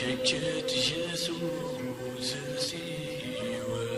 شكت جاثوز سيوة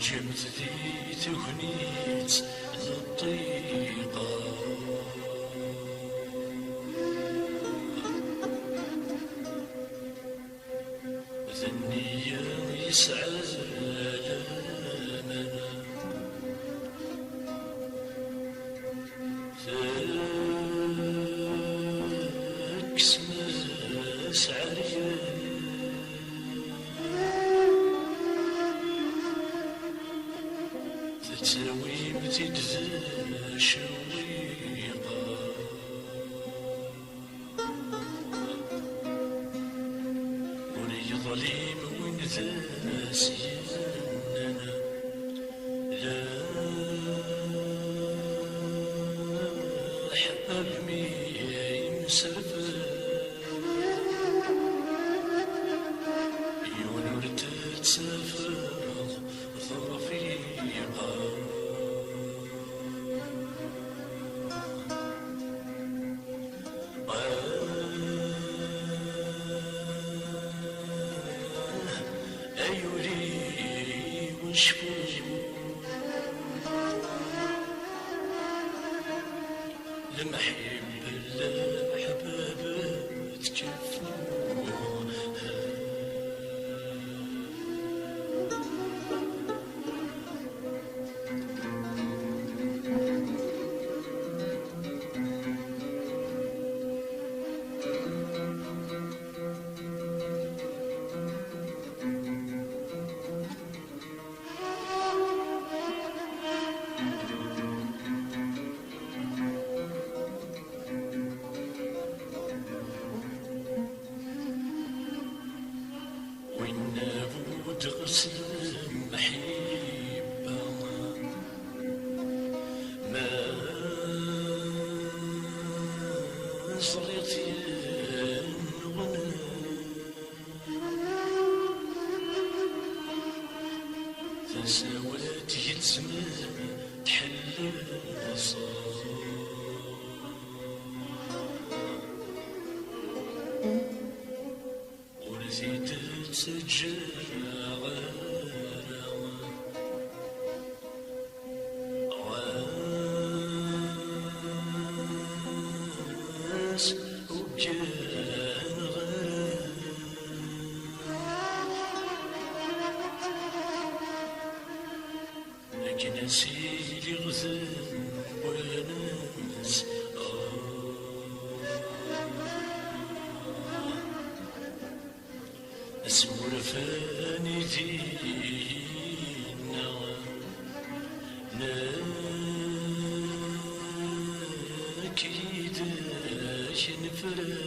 جمت ذي تغنيت للطيقة ذنيا يسعى لنا ذاك سماس عريان تساوي بتدفى شويقة ولي ظليم وين ذا سياننا لا حباب ميم سربا يونور تتسافر ظرفيقة أيوري وشفو لمحب الأحباب تكفو تغسل محبة ما صريت ينغنى تساوات يتزمان تحل صار ونزيد تسجل كناسي لي غزال وناس اسمور فاني دينا ناكيد شنفرا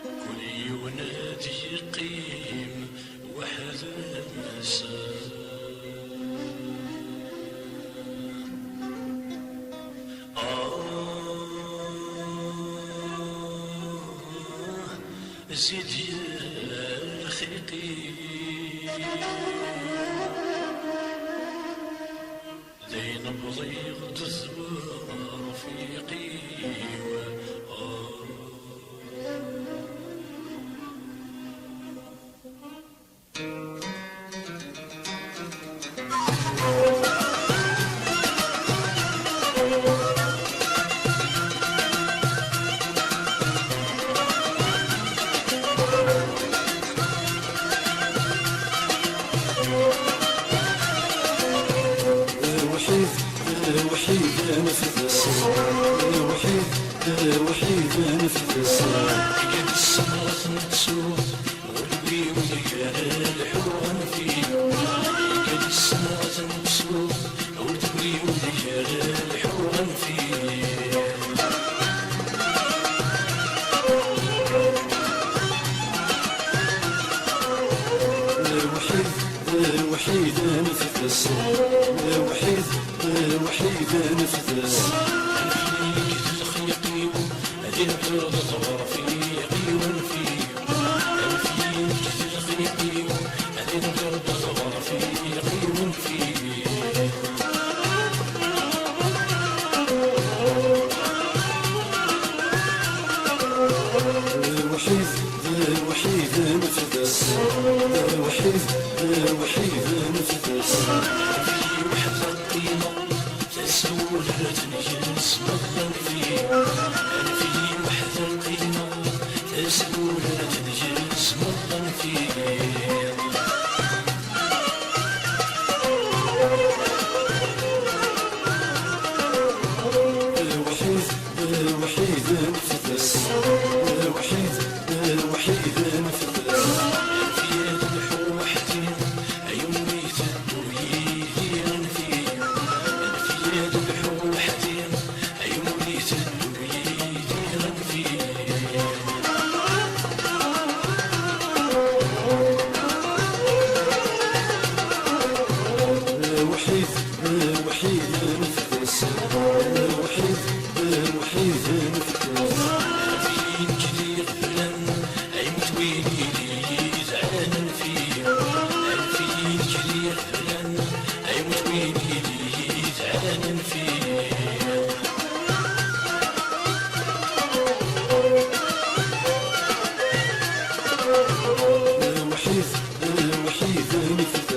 كل ينادي يقيم وحد المساء زيد يا رخيقي دين بضيغ تزوار رفيقي وحيد انا في السماء وحيد انا في السماء قد السماء نتسوق والبي وليال الحوان فيه قد السماء نتسوق والبي وليال الحوان فيه وحيد انا في السماء وحيد انا في السماء الخيقي هذه الأرض صور فيقي ونفيق الفيك الخيقي هذه الأرض صور فيقي ونفيق وحيد انا في السماء وحيد انا في السماء في وحدة القيمة تسول تنجلس مضن فيه أنا في وحدة القيمة تسول تنجلس مضن فيه وحيد انا في السماء وحيد انا في السماء في يد الحوحتين عيون ميتة ويهيرن فيه أنا في يد الحوحتين عيون ميتة ويهيرن فيه وحيد انا في السماء وحيد انا في السماء فين كذي غفلان عيمت ويلي لي زعلان فيه فين كذي غفلان عيمت ويلي لي زعلان فيه وحيد انا في